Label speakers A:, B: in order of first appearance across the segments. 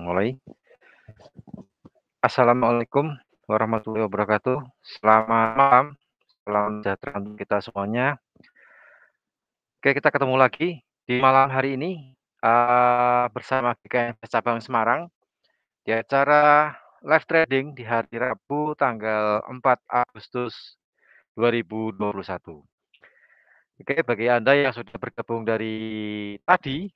A: mulai. Assalamualaikum warahmatullahi wabarakatuh. Selamat malam, salam sejahtera untuk kita semuanya. Oke, kita ketemu lagi di malam hari ini, bersama GKN Cabang Semarang di acara live trading di hari Rabu tanggal 4 Agustus 2021. Oke, bagi Anda yang sudah bergabung dari tadi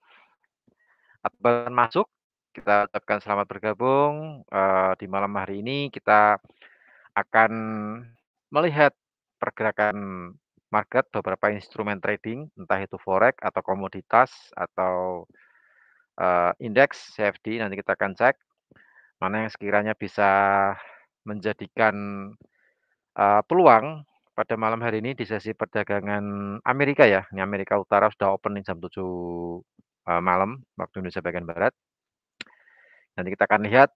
A: atau baru masuk, kita ucapkan selamat bergabung, di malam hari ini kita akan melihat pergerakan market beberapa instrumen trading, entah itu forex atau komoditas atau, indeks CFD, nanti kita akan cek mana yang sekiranya bisa menjadikan, peluang pada malam hari ini di sesi perdagangan Amerika ya. Ini Amerika Utara sudah open nih jam 7, malam waktu Indonesia bagian barat. Nanti kita akan lihat,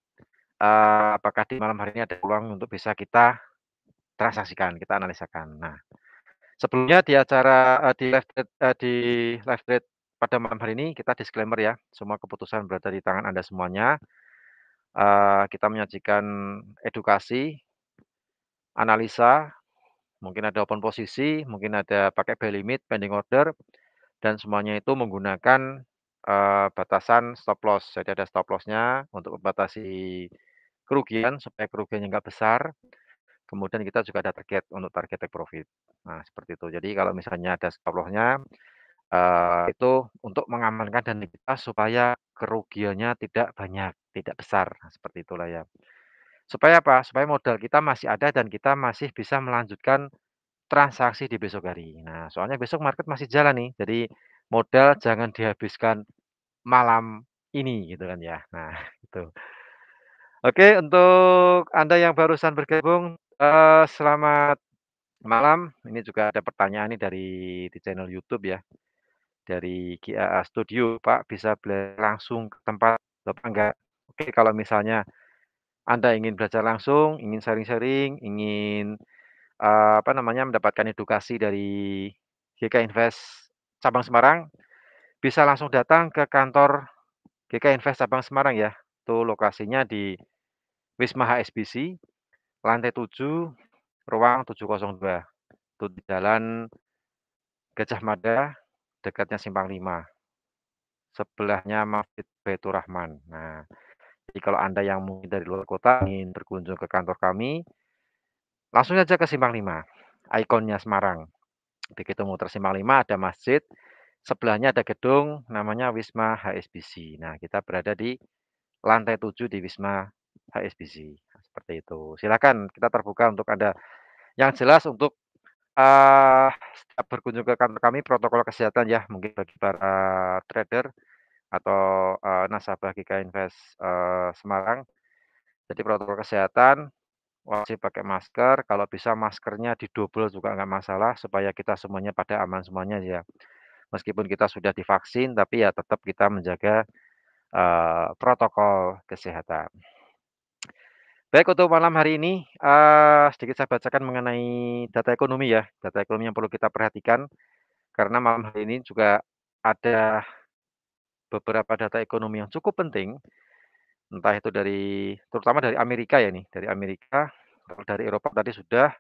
A: apakah di malam hari ini ada peluang untuk bisa kita transaksikan, kita analisakan. Nah, sebelumnya di acara, di live trade pada malam hari ini kita disclaimer ya, semua keputusan berada di tangan Anda semuanya. Kita menyajikan edukasi, analisa, mungkin ada open posisi, mungkin ada pakai buy limit, pending order, dan semuanya itu menggunakan, batasan stop loss. Jadi ada stop loss-nya untuk membatasi kerugian, supaya kerugiannya nggak besar. Kemudian kita juga ada target untuk target take profit. Nah, seperti itu. Jadi kalau misalnya ada stop loss-nya, itu untuk mengamankan dana kita supaya kerugiannya tidak banyak, tidak besar, nah, seperti itulah ya. Supaya apa? Supaya modal kita masih ada dan kita masih bisa melanjutkan transaksi di besok hari. Nah, soalnya besok market masih jalan nih, jadi modal jangan dihabiskan malam ini gitu kan ya. Nah, itu. Oke, untuk Anda yang barusan bergabung, selamat malam. Ini juga ada pertanyaan nih di channel YouTube ya. Dari GAA Studio, "Pak, bisa belajar langsung ke tempat Bapak enggak?" Oke, kalau misalnya Anda ingin belajar langsung, ingin sharing-sharing, ingin, apa namanya, mendapatkan edukasi dari GK Invest Cabang Semarang, bisa langsung datang ke kantor GK Invest Cabang Semarang ya. Itu lokasinya di Wisma HSBC, lantai 7, ruang 702. Itu di Jalan Gajah Mada, dekatnya Simpang 5, sebelahnya Masjid Baitur Rahman. Nah, jadi kalau Anda yang mungkin dari luar kota ingin berkunjung ke kantor kami, langsung aja ke Simpang 5, ikonnya Semarang. Begitu muter Simpang 5 ada masjid, sebelahnya ada gedung namanya Wisma HSBC. Nah, kita berada di lantai 7 di Wisma HSBC. Nah, seperti itu. Silakan kita terbuka untuk Anda. Yang jelas untuk setiap berkunjung ke kantor kami protokol kesehatan ya, mungkin bagi para trader atau, nasabah GK Invest, Semarang. Jadi protokol kesehatan wajib pakai masker, kalau bisa maskernya didobel juga nggak masalah, supaya kita semuanya pada aman semuanya ya. Meskipun kita sudah divaksin, tapi ya tetap kita menjaga, protokol kesehatan. Baik, untuk malam hari ini, sedikit saya bacakan mengenai data ekonomi ya, data ekonomi yang perlu kita perhatikan, karena malam hari ini juga ada beberapa data ekonomi yang cukup penting, entah itu terutama dari Amerika ya nih, dari Amerika, kalau dari Eropa tadi sudah.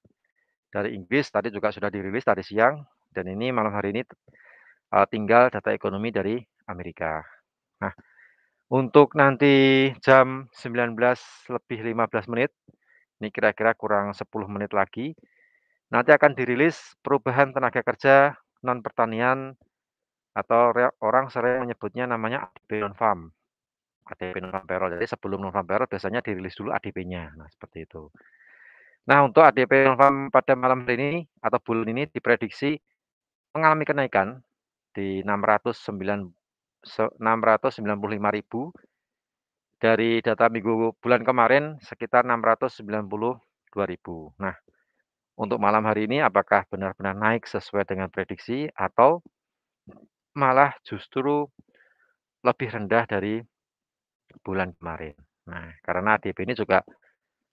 A: Dari Inggris tadi juga sudah dirilis tadi siang, dan ini malam hari ini, tinggal data ekonomi dari Amerika. Nah, untuk nanti jam 19:15, ini kira-kira kurang 10 menit lagi, nanti akan dirilis perubahan tenaga kerja non pertanian atau orang sering menyebutnya namanya ADP non-farm, ADP non-farm payroll. Jadi sebelum non-farm payroll biasanya dirilis dulu ADP-nya. Nah, seperti itu. Nah, untuk ADP non-farm pada malam hari ini atau bulan ini diprediksi mengalami kenaikan di 695.000 dari data minggu bulan kemarin sekitar 692.000. Nah, untuk malam hari ini apakah benar-benar naik sesuai dengan prediksi atau malah justru lebih rendah dari bulan kemarin. Nah, karena ADP ini juga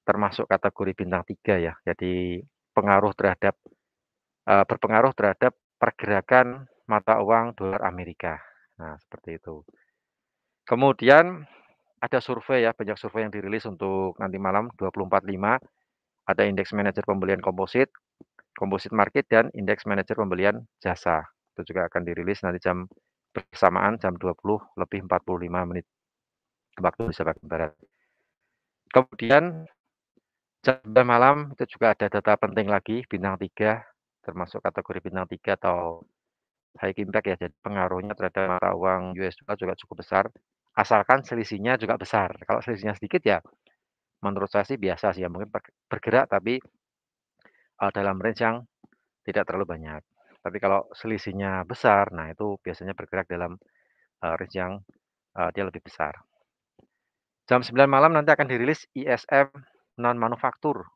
A: termasuk kategori bintang 3 ya, jadi berpengaruh terhadap pergerakan mata uang dolar Amerika. Nah, seperti itu. Kemudian ada survei ya, banyak survei yang dirilis untuk nanti malam 24.5, ada indeks manajer pembelian komposit, komposit market, dan indeks manajer pembelian jasa. Itu juga akan dirilis nanti bersamaan jam 20:45 waktu Indonesia bagian barat. Kemudian jam 9 malam itu juga ada data penting lagi bintang 3, termasuk kategori bintang 3 atau high impact ya, jadi pengaruhnya terhadap mata uang US dollar juga cukup besar, asalkan selisihnya juga besar. Kalau selisihnya sedikit ya menurut saya sih biasa sih ya, mungkin bergerak tapi, dalam range yang tidak terlalu banyak. Tapi kalau selisihnya besar, nah itu biasanya bergerak dalam, range yang, dia lebih besar. Jam 9 malam nanti akan dirilis ISM non manufaktur.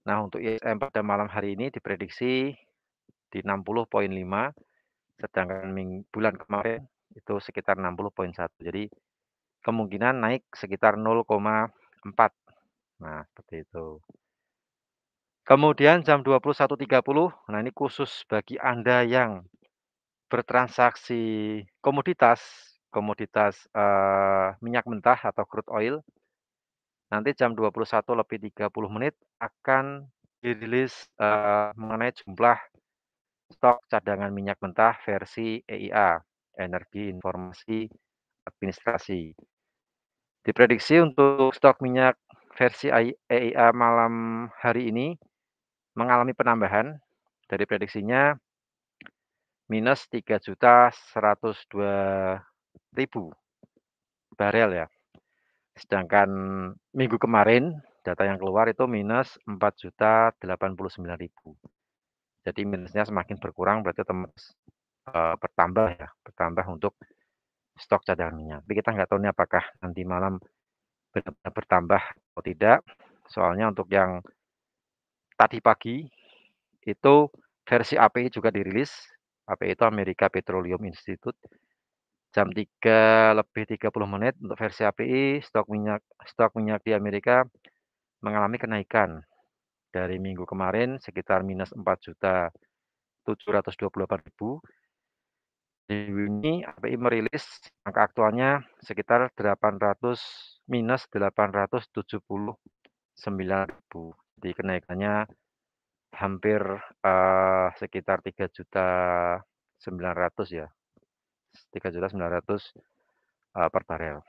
A: Nah, untuk ISM pada malam hari ini diprediksi di 60,5, sedangkan bulan kemarin itu sekitar 60,1. Jadi kemungkinan naik sekitar 0,4. Nah, seperti itu. Kemudian jam 21:30, nah ini khusus bagi Anda yang bertransaksi komoditas komoditas, minyak mentah atau crude oil, nanti jam 21:30 akan dirilis, mengenai jumlah stok cadangan minyak mentah versi EIA, Energi Informasi Administrasi. Diprediksi untuk stok minyak versi EIA malam hari ini mengalami penambahan dari prediksinya minus 3.102.000 barel ya. Sedangkan minggu kemarin data yang keluar itu minus 4.089.000. Jadi minusnya semakin berkurang berarti bertambah ya, bertambah untuk stok cadangan minyak. Tapi kita nggak tahu nih apakah nanti malam benar-benar bertambah atau tidak. Soalnya untuk yang tadi pagi itu versi API juga dirilis. API itu Amerika Petroleum Institute. Jam 3:30 untuk versi API, stok minyak di Amerika mengalami kenaikan dari minggu kemarin sekitar minus 4.728.000. Di Juni API merilis angka aktualnya sekitar minus 879.000. Jadi kenaikannya hampir, sekitar 3.900.000 ya, 3.900.000, per barel.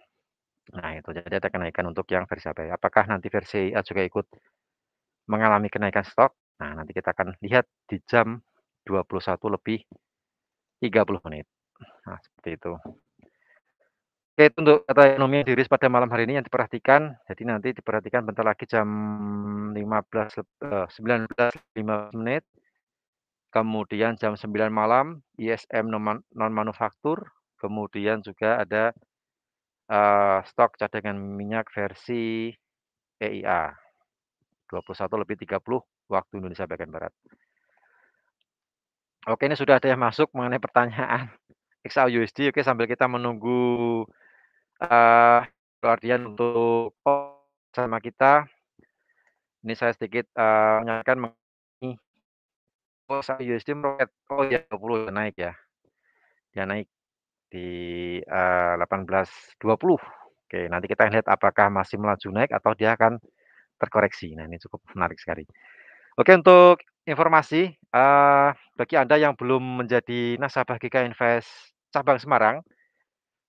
A: Nah itu, jadi ada kenaikan untuk yang versi API. Apakah nanti versi A juga ikut mengalami kenaikan stok? Nah nanti kita akan lihat di jam 21:30. Nah seperti itu. Oke, itu untuk data ekonomi yang dirilis pada malam hari ini yang diperhatikan. Jadi nanti diperhatikan bentar lagi jam 19:15, kemudian jam 9 malam ISM non manufaktur, kemudian juga ada, stok cadangan minyak versi EIA, 21:30 waktu Indonesia bagian barat. Oke, ini sudah ada yang masuk mengenai pertanyaan XAUUSD. Oke, sambil kita menunggu, Guardian untuk sama kita, ini saya sedikit, menyampaikan mengenai XAUUSD meroket. Oh ya, 20 naik ya, dia naik di, 18.20. Oke, nanti kita lihat apakah masih melaju naik atau dia akan terkoreksi. Nah, ini cukup menarik sekali. Oke, untuk informasi, bagi Anda yang belum menjadi nasabah GK Invest cabang Semarang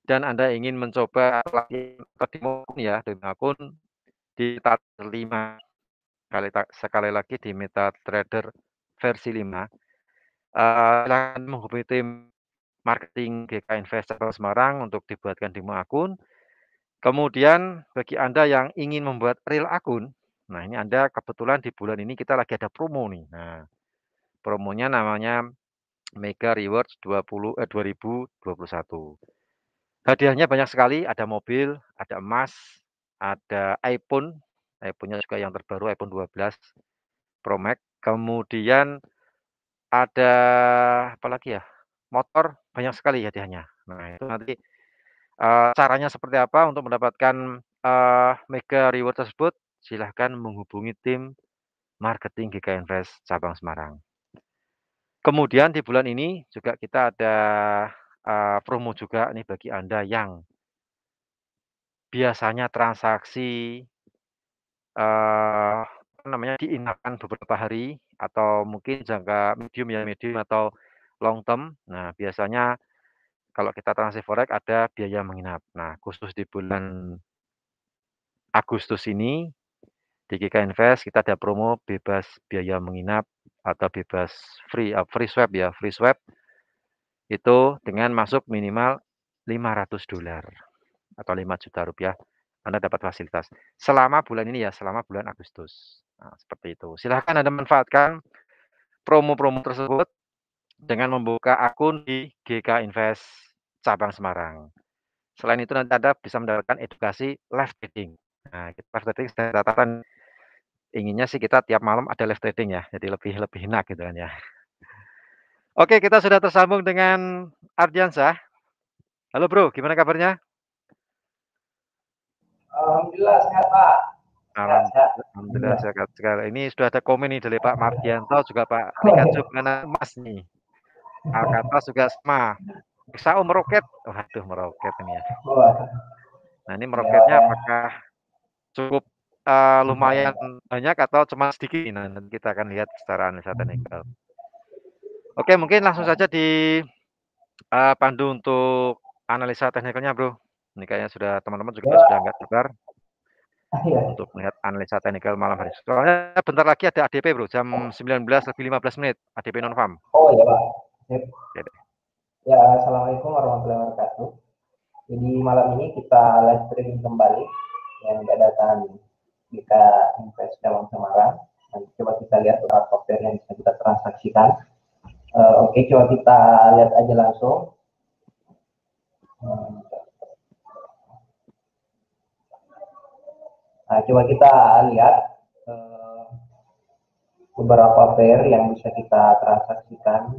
A: dan Anda ingin mencoba pelatihan atau demo ya, demo akun di MetaTrader 5, sekali lagi di MetaTrader versi 5, silakan menghubungi tim marketing GK Invest cabang Semarang untuk dibuatkan demo akun. Kemudian bagi Anda yang ingin membuat real akun, nah ini Anda kebetulan di bulan ini kita lagi ada promo nih. Nah, promonya namanya Mega Rewards 2021. Hadiahnya banyak sekali, ada mobil, ada emas, ada iPhone, iPhone-nya juga yang terbaru iPhone 12 Pro Max. Kemudian ada apa lagi ya? Motor, banyak sekali hadiahnya. Nah, itu nanti, caranya seperti apa untuk mendapatkan, Mega Reward tersebut? Silahkan menghubungi tim marketing GK Invest cabang Semarang. Kemudian di bulan ini juga kita ada, promo juga nih bagi Anda yang biasanya transaksi, apa namanya, diinapkan beberapa hari atau mungkin jangka medium ya, medium atau long term. Nah, biasanya kalau kita transaksi forex ada biaya menginap. Nah, khusus di bulan Agustus ini di GK Invest kita ada promo bebas biaya menginap atau bebas free swap ya, free swap itu dengan masuk minimal $500 atau Rp5.000.000, Anda dapat fasilitas. Selama bulan ini ya, selama bulan Agustus. Nah, seperti itu. Silahkan Anda manfaatkan promo-promo tersebut dengan membuka akun di GK Invest cabang Semarang. Selain itu nanti Anda bisa mendapatkan edukasi live trading. Nah, live trading saya catatan inginnya sih kita tiap malam ada live trading ya, jadi lebih lebih enak gitu kan ya. Oke, kita sudah tersambung dengan Ardiansah. Halo Bro, gimana kabarnya?
B: Alhamdulillah sehat Pak. Sehat, sehat.
A: Alhamdulillah sehat sekali. Ini sudah ada komen nih dari Pak Mardianto, juga Pak
B: Oh,
A: Pikachu
B: iya.
A: mengenai emas nih. Alcatraz juga sama. XAU meroket. Waduh, meroket ini ya.
B: Wah,
A: Nah, ini
B: ya
A: meroketnya
B: makanya.
A: apakah cukup lumayan banyak atau cuma sedikit? Nah, nanti kita akan lihat secara analisa teknikal. Oke, mungkin langsung saja dipandu untuk analisa teknikalnya, Bro. Ini kayaknya sudah teman-teman juga sudah
B: Ya,
A: nggak sabar
B: iya.
A: untuk melihat analisa teknikal malam hari. Soalnya bentar lagi ada ADP, Bro, jam 19:15, ADP non farm.
B: Oh iya Pak. Sip.
A: Oke deh.
B: Ya, Assalamualaikum warahmatullahi wabarakatuh. Jadi malam ini kita live streaming kembali yang kedatangan kita Invest Cabang Semarang. Nanti coba kita lihat beberapa software yang bisa kita transaksikan. Oke, coba kita lihat aja langsung. Nah, coba kita lihat beberapa pair yang bisa kita transaksikan.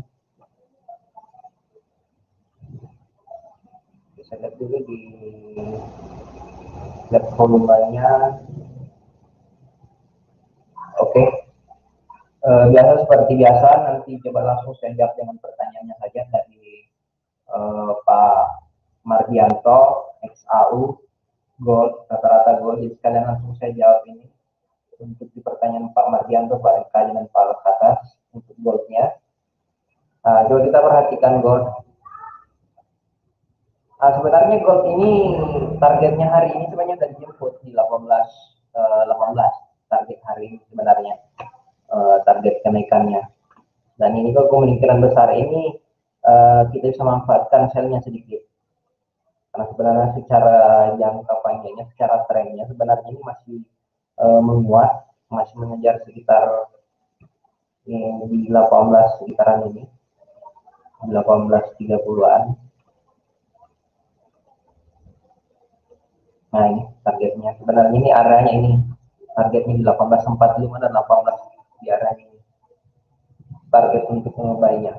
B: Bisa lihat dulu di lihat volumenya. Oke. Biasa seperti biasa, nanti coba langsung saya jawab dengan pertanyaannya saja dari Pak Mardianto, XAU, Gold, rata-rata Gold. Jadi sekalian langsung saya jawab ini. Untuk di pertanyaan Pak Mardianto, Pak MK, dan Pak Alkatas untuk Goldnya. Coba kita perhatikan Gold. Sebenarnya Gold ini targetnya hari ini sebenarnya sudah dijemput di 18 target hari ini sebenarnya target kenaikannya. Dan ini kok kemungkinan besar ini kita bisa manfaatkan selnya sedikit. Karena sebenarnya secara jangka panjangnya, secara trennya sebenarnya ini masih menguat, masih mengejar sekitar di 18 sekitaran ini, 1830-an. Nah ini targetnya, sebenarnya ini areanya ini, targetnya di 1845 dan 18 di area ini, target untuk mengubahnya.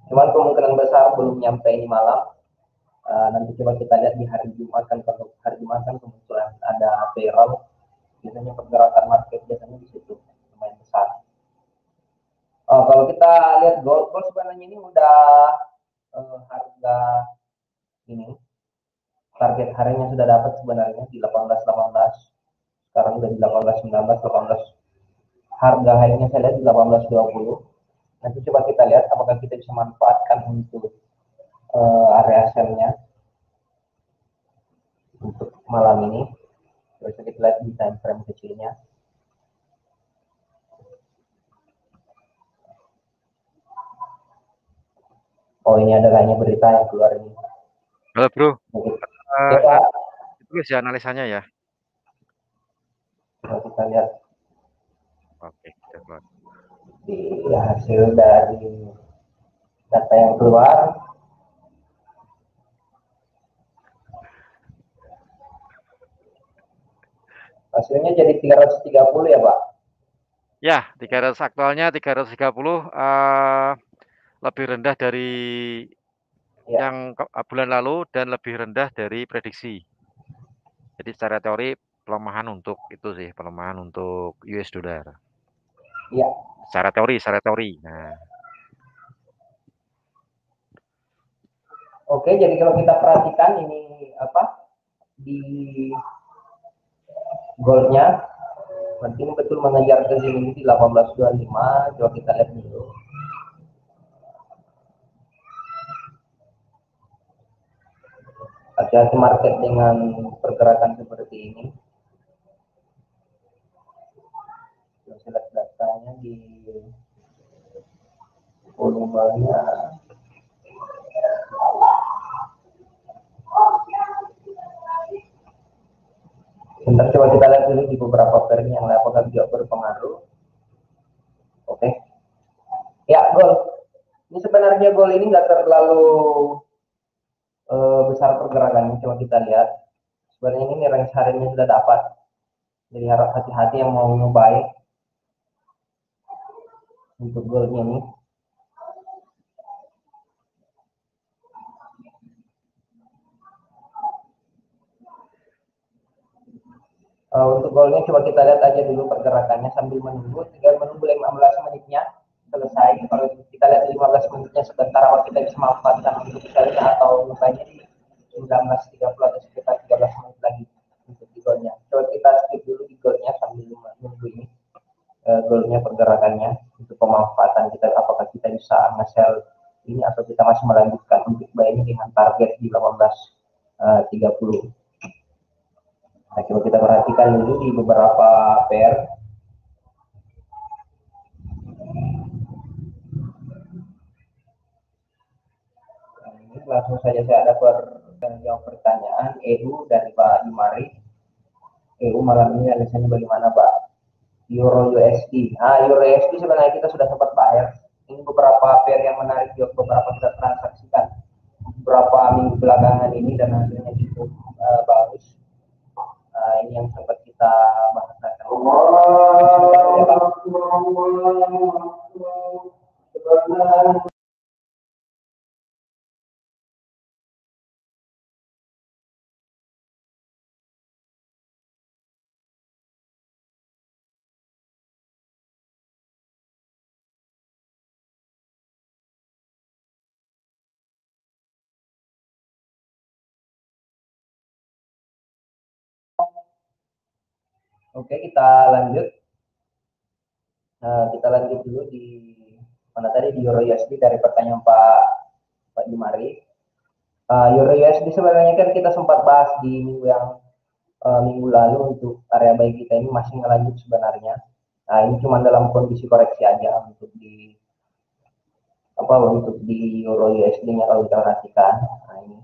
B: Cuman kemungkinan besar belum nyampe ini malam. Nanti coba kita lihat di hari Jumat kan, kalau hari Jumat kan kebetulan ada payroll, biasanya pergerakan market biasanya di situ lumayan besar. Kalau kita lihat gold sebenarnya ini udah harga ini target harinya sudah dapat sebenarnya di 1818, sekarang udah di 1819, 18 harga harinya saya lihat di 1820. Nanti coba kita lihat apakah kita bisa manfaatkan untuk area sell-nya untuk malam ini. Bisa kita lihat di time frame kecilnya. Oh ini ada kayaknya berita yang keluar ini.
A: Halo Bro,
B: Ya Pak,
A: ditulis ya analisanya ya.
B: coba kita lihat
A: Oke, kita keluar.
B: di hasil dari data yang keluar. Hasilnya jadi 330 ya Pak.
A: Ya, 300 aktualnya 330 lebih rendah dari
B: Ya,
A: yang bulan lalu dan lebih rendah dari prediksi. Jadi secara teori pelemahan untuk itu sih, pelemahan untuk US dollar.
B: ya.
A: Secara teori. Nah,
B: Oke, jadi kalau kita perhatikan ini apa? di goldnya. Nanti ini betul mengejar ke sini di 1825. Coba kita lihat dulu. Hati-hati market dengan pergerakan seperti ini. Saya lihat datanya di volumenya. Sebentar, coba kita lihat dulu di beberapa pair yang apakah juga berpengaruh. Oke. Ya, gold. Ini sebenarnya gold ini nggak terlalu besar pergerakannya. Coba kita lihat. Sebenarnya ini range hariannya sudah dapat. Jadi harap hati-hati yang mau nyobain untuk goldnya nih. Untuk goalnya coba kita lihat aja dulu pergerakannya sambil menunggu, tinggal menunggu 15 menitnya selesai. Kalau kita lihat 15 menitnya sebentar, apa kita bisa manfaatkan untuk misalnya atau nukanya di 19.30 atau sekitar 13 menit lagi untuk di goalnya. Coba kita skip dulu di goalnya sambil menunggu ini goalnya pergerakannya untuk pemanfaatan kita, apakah kita bisa nge-sell ini atau kita masih melanjutkan untuk buy dengan target di 18.30. Nah, coba kita perhatikan dulu di beberapa pair. Nah, ini langsung saja saya ada jawab pertanyaan EU dari Pak Imari. EU malam ini alasannya bagaimana, Pak? Euro USD. Euro USD sebenarnya kita sudah sempat bayar. Ini beberapa pair yang menarik juga, beberapa sudah transaksikan beberapa minggu belakangan ini dan hasilnya cukup bagus. Ini yang sempat kita bahas. Oke, kita lanjut. Kita lanjut dulu di mana tadi, di Euro USD dari pertanyaan Pak Jumari. Euro USD sebenarnya kan kita sempat bahas di minggu lalu untuk area buy kita ini masih ngelanjut sebenarnya. Nah, ini cuma dalam kondisi koreksi aja untuk di Euro USD-nya kalau kita perhatikan. Nah, ini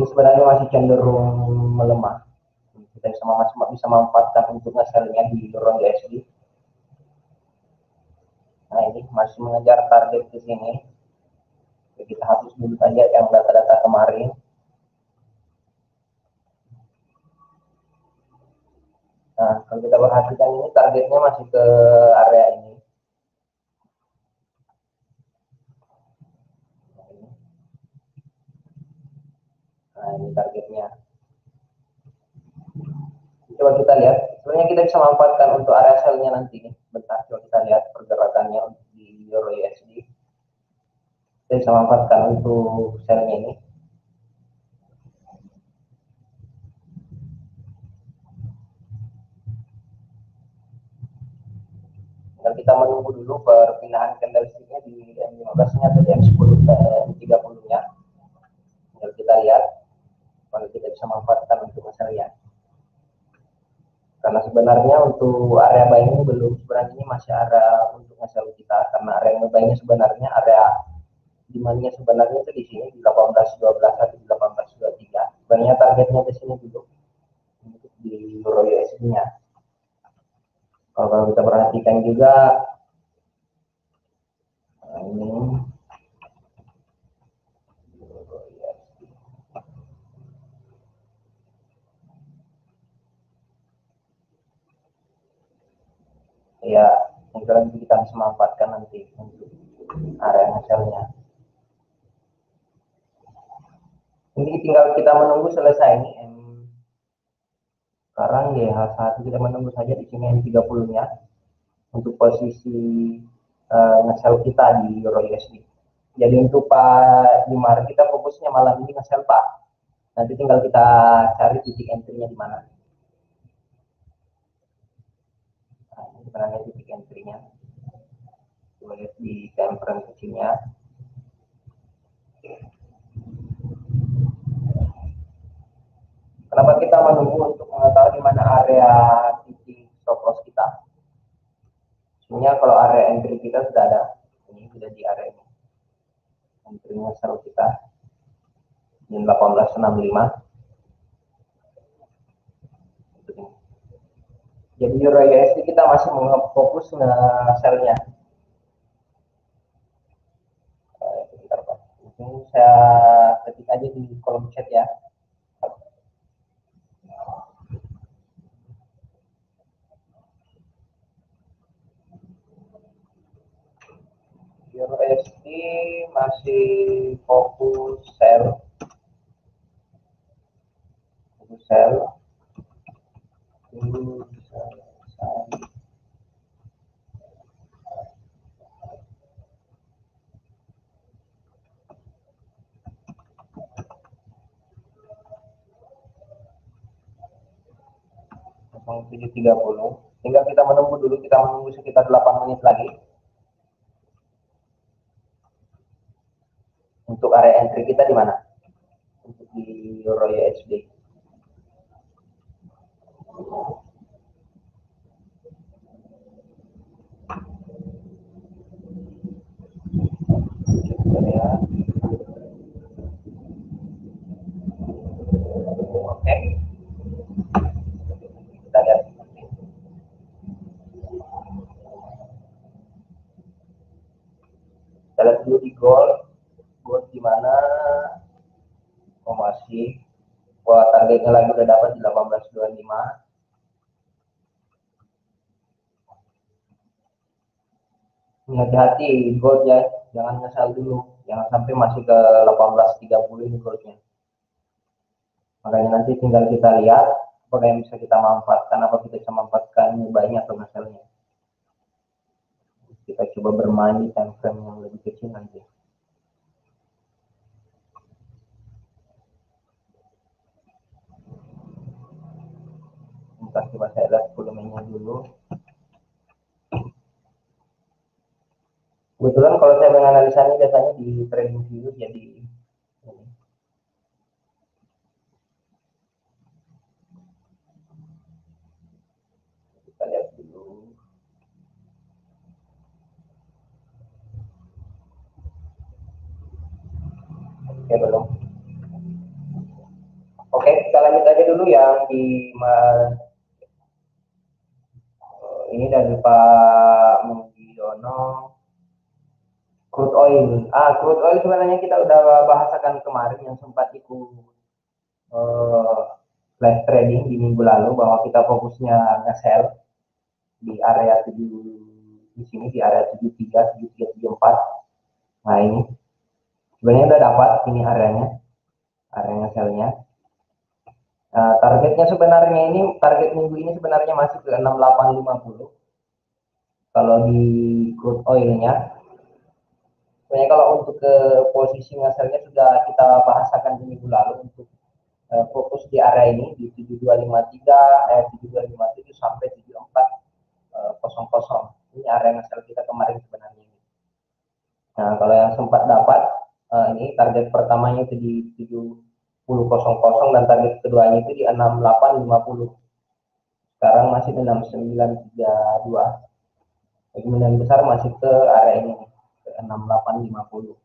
B: sebenarnya masih cenderung melemah. Kita bisa memanfaatkan untuk nge-sell-nya di Euro USD. Nah, ini masih mengejar target di sini. Jadi kita hapus dulu saja yang data-data kemarin. Nah, kalau kita perhatikan ini targetnya masih ke area ini. Nah, ini targetnya. Coba kita lihat. Sebenarnya kita bisa manfaatkan untuk area sell-nya nanti nih. Bentar, coba kita lihat pergerakannya di Euro USD. Kita bisa manfaatkan untuk sell-nya ini. Dan kita menunggu dulu perpindahan candlestick-nya di M15-nya atau di M30-nya. Tinggal kita lihat kalau kita bisa manfaatkan untuk masalahnya. Karena sebenarnya untuk area buy ini belum, sebenarnya ini masih area untuk nge-sell kita, karena area buy-nya sebenarnya area demand-nya sebenarnya itu di sini di 18.12 atau di 18.23. Sebenarnya targetnya di sini dulu di Euro USD-nya. Kalau kita perhatikan juga, nah ini ya, mungkin kita bisa manfaatkan nanti untuk area nge-sell-nya. Ini tinggal kita menunggu selesai ini. Sekarang ya saat kita menunggu saja di sini M30-nya untuk posisi nge-sell kita di Euro USD. Jadi untuk Pak Dimar, kita fokusnya malam ini nge-sell, Pak. Nanti tinggal kita cari titik entry-nya di mana. Nah, ini sebenarnya titik entry-nya. Coba lihat di time frame kecilnya. Kenapa kita menunggu untuk mengetahui di mana area titik stop loss kita? Sebenarnya kalau area entry kita sudah ada, ini sudah di area ini. Entry-nya selalu kita di 1865. Jadi Euro USD kita masih fokus nge-sell-nya. Bentar Pak. Mungkin saya ketik aja di kolom chat ya. Euro USD masih fokus sell. Fokus sell. Tujuh 30. Tinggal kita menunggu dulu, kita menunggu sekitar 8 menit lagi untuk area entry kita di mana, untuk di Euro USD. Ya. Oke, kita lihat. Kita lihat dulu di gold di mana? Oh masih, wah targetnya lagi udah dapat di 1825. Ini hati-hati gold ya, jangan ngesal dulu, jangan sampai masih ke 1830 ini goldnya. Makanya nanti tinggal kita lihat apa yang bisa kita manfaatkan, apa kita bisa manfaatkan banyak atau ngesalnya. Kita coba bermain di time frame yang lebih kecil nanti. Entah coba saya lihat volumenya dulu. Kebetulan kalau saya menganalisanya biasanya di trading view, jadi ini. Kita lihat dulu. Oke belum. Oke, kita lanjut aja dulu yang di ini dari Pak Mugiono. Crude oil. Crude oil sebenarnya kita udah bahasakan kemarin yang sempat ikut live trading di minggu lalu bahwa kita fokusnya nge-sell di area 7, di sini di area 73, 73, 74. Nah ini sebenarnya udah dapat ini area sell-nya. Targetnya sebenarnya ini, target minggu ini sebenarnya masih ke 6850. Kalau di crude oilnya, sebenarnya kalau untuk ke posisi ngasarnya sudah kita bahasakan di minggu lalu untuk fokus di area ini di 7253, 7257 sampai 7400. Ini area ngasar kita kemarin sebenarnya. Nah, kalau yang sempat dapat ini target pertamanya itu di 7000 dan target keduanya itu di 6850. Sekarang masih di 6932. Kemungkinan besar masih ke area ini ke 6850.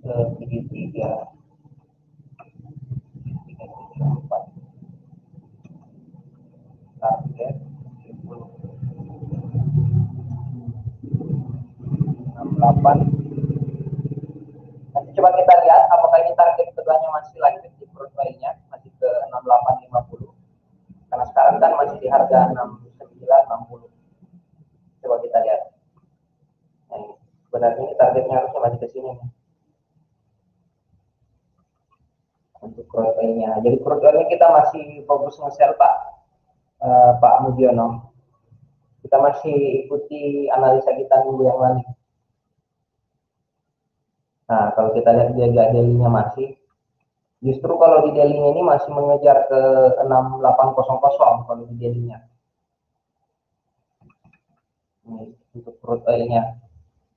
B: Segitiga 374 target 68. Nanti coba kita lihat apakah ini target keduanya masih lanjut di profilnya masih ke 6850, karena sekarang kan masih di harga 6960. Coba kita lihat. Nah, ini sebenarnya ini targetnya harusnya masih ke sini nih. untuk crude oil-nya. Jadi crude oil-nya kita masih fokus nge-sell Pak, Pak Mujiono. Kita masih ikuti analisa kita minggu yang lalu. Nah, kalau kita lihat dia daily-nya masih, justru kalau di daily-nya ini masih mengejar ke 6800 kalau di daily-nya. Ini untuk crude oil-nya.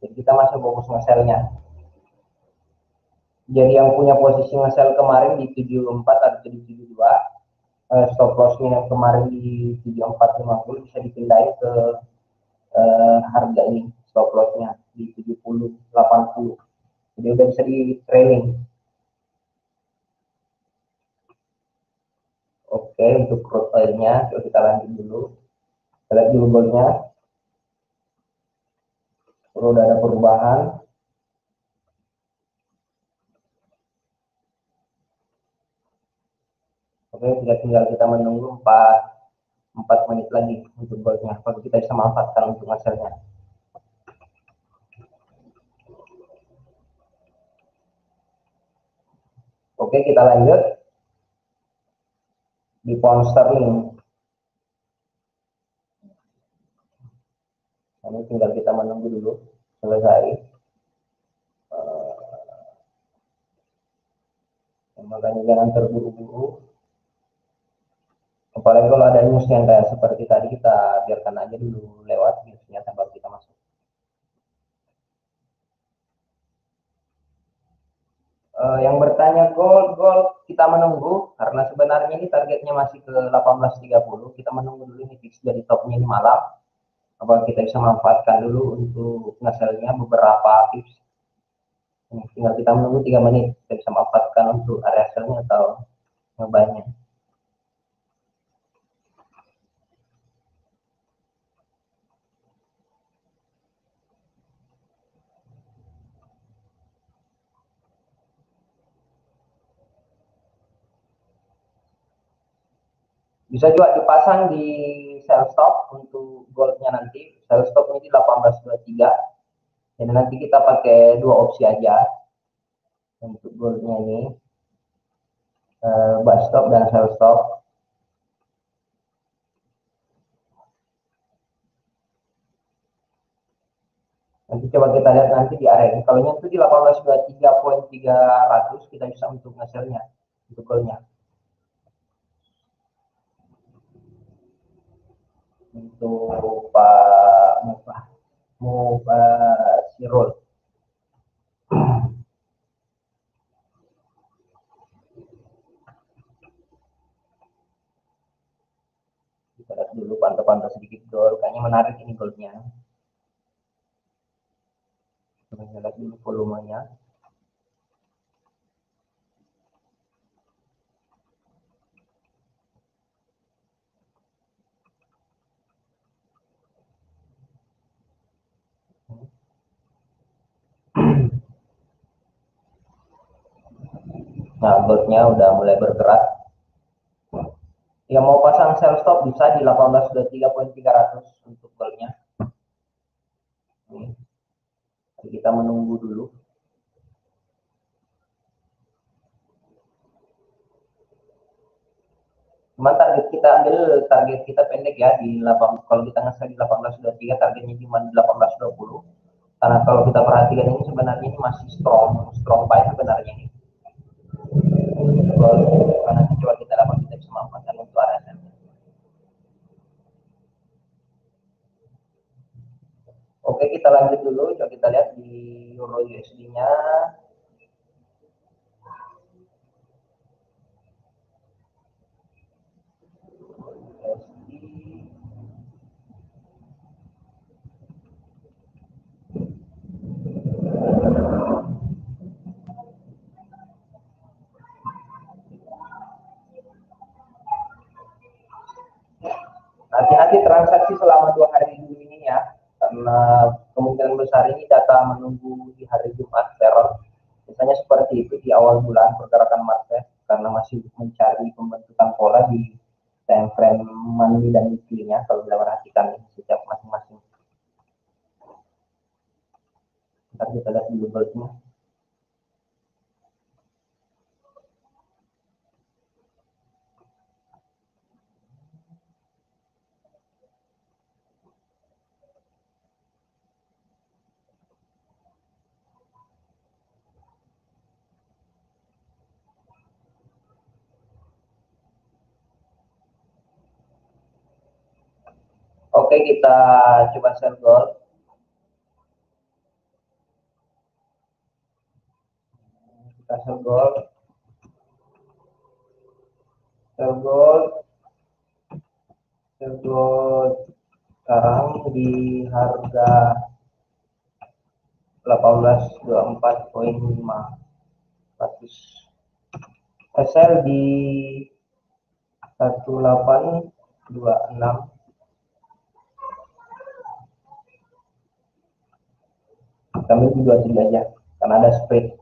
B: Jadi kita masih fokus nge-sell-nya. Jadi yang punya posisi nge-sell kemarin di 74 atau di 72, stop loss-nya yang kemarin di 7450 bisa dipindahin ke harga ini, stop loss-nya di 7080. Jadi udah bisa di trailing. Oke, untuk crude oil-nya coba kita lanjut dulu. Kita lihat dulu gold-nya. Udah ada perubahan. Oke, tinggal kita menunggu 4 menit lagi untuk goldnya. Kalau kita bisa manfaatkan untuk hasilnya. Oke, kita lanjut di pound sterling. Ini tinggal kita menunggu dulu selesai. Makanya jangan terburu-buru. Apalagi kalau ada news yang kayak seperti tadi, kita biarkan aja dulu lewat newsnya sampai kita masuk. Yang bertanya gold kita menunggu karena sebenarnya ini targetnya masih ke 1830. Kita menunggu dulu ini fix dari topnya ini malam. Apa kita bisa manfaatkan dulu untuk ngasilnya beberapa tips. Tinggal kita menunggu 3 menit, kita bisa manfaatkan untuk area selnya atau ngebanya. Bisa juga dipasang di sell stop untuk goldnya nanti. Sell stopnya di 1823. Jadi nanti kita pakai dua opsi aja untuk goldnya ini, buy stop dan sell stop. Nanti coba kita lihat nanti di area ini. Kalau itu di 1823.300 kita bisa untuk hasilnya, untuk goldnya. Untuk Pak Sirul. Kita lihat dulu pantau-pantau sedikit gold. Kayaknya menarik ini goldnya. Kita lihat dulu volumenya. Nah, goldnya udah mulai bergerak. Yang mau pasang sell stop bisa di 1823.300 untuk goldnya. Jadi kita menunggu dulu. Cuma target kita pendek ya di 8, kalau kita ngasih di 1823 targetnya cuma di 1820. Karena kalau kita perhatikan ini sebenarnya ini masih strong buy sebenarnya ini. Karena coba kita dapat kita bisa manfaatkan untuk RSM. Oke, kita lanjut dulu. Coba kita lihat di Euro USD-nya. Hati-hati transaksi selama 2 hari dulu ini ya, karena kemungkinan besar ini data menunggu di hari Jumat teror. Misalnya seperti itu di awal bulan pergerakan market karena masih mencari pembentukan pola di time frame monthly dan weekly-nya kalau kita perhatikan setiap masing-masing. Ntar kita lihat dulu goldnya. Oke, kita coba sell gold. Kita sell gold. Sell gold. Sell gold. Sekarang di harga 1824,5. Sell di 1826. Kami di 23 aja karena ada spread.